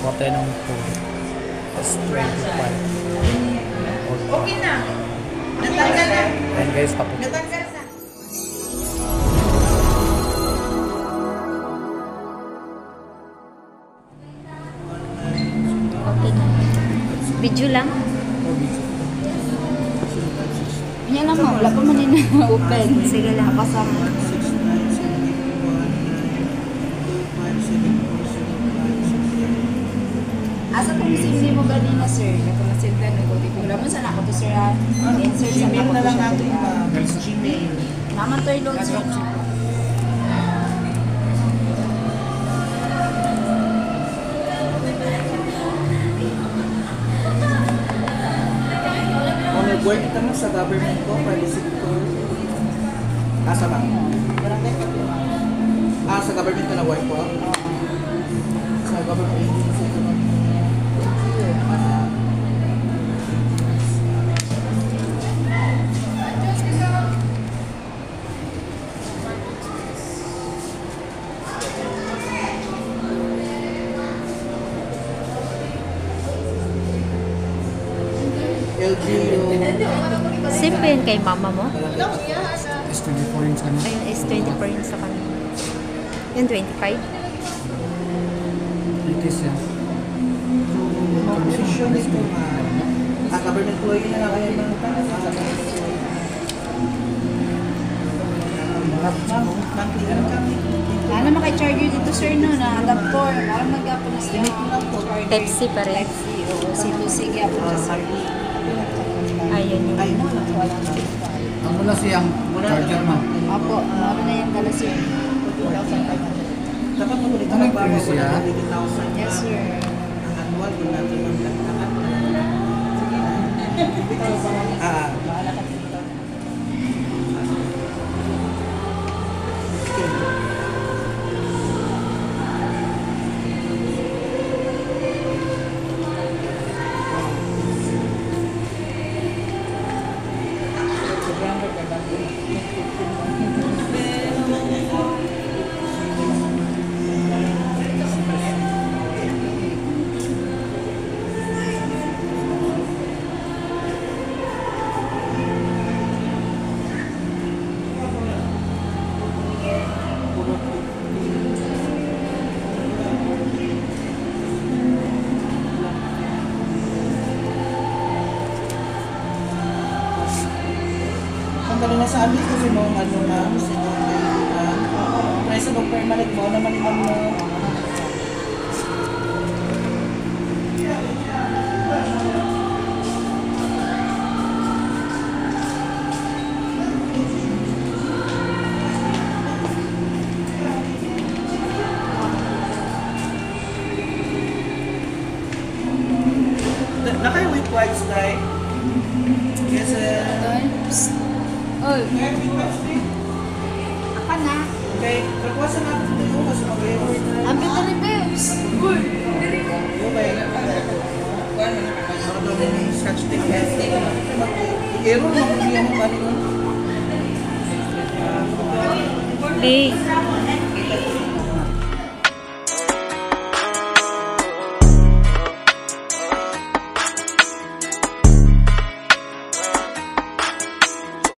Kuha tayo ng S25. Okay na. Natanggal na. Ayan guys, tapos. Natanggal na. Okay na. Video lang. Yan lang mo, wala pa man yun open. Sige lang. Kasama. Asa kung sindi mo ganina, sir? Kung nasindan ko dito. Wala mo sana ako to, sir. Insert sa Gmail ako na to lang siya. natin pa. Gmail. Naman to yung load, sir. No? Kung nag-work ka mo sa government ko, policy ko. Asa ba? Sa government ko na-work ko? Sa government agency ko. LGU. Same ba yun kay mama mo? S24 yung sana. Ayun, S24 yun sa kanila. Yung 25? It is yan. Position is ko government employee na lang kayo ng Ano makay-charger dito, sir, no? Na adapter. Parang nag-apon na siya. Type-C pa rin. Type-C, oo. C2C gyapon na, sir. Ayun yun. Ay, wala. Ang mula siyang charger mo. Opo, meron na yung dala, sir. Dapat magulit Ano yung ba previous ako yan? 80,000 Yes, sir. ang annual kung natin magdagdagan. Bahala ka dito. Sandali na sa amin kasi mo ano na, try sa mag-permanent mo naman naman mo. Naka-week whites tayo. Yes, Oy. Apa na? okay. Pagkawasan natin ito yung kasi mag-order. Ambil ka rin, babes. Uy. Okay. Ano daw may scratch tape kasi. I-error mo kung yan ang bali mo. Lee.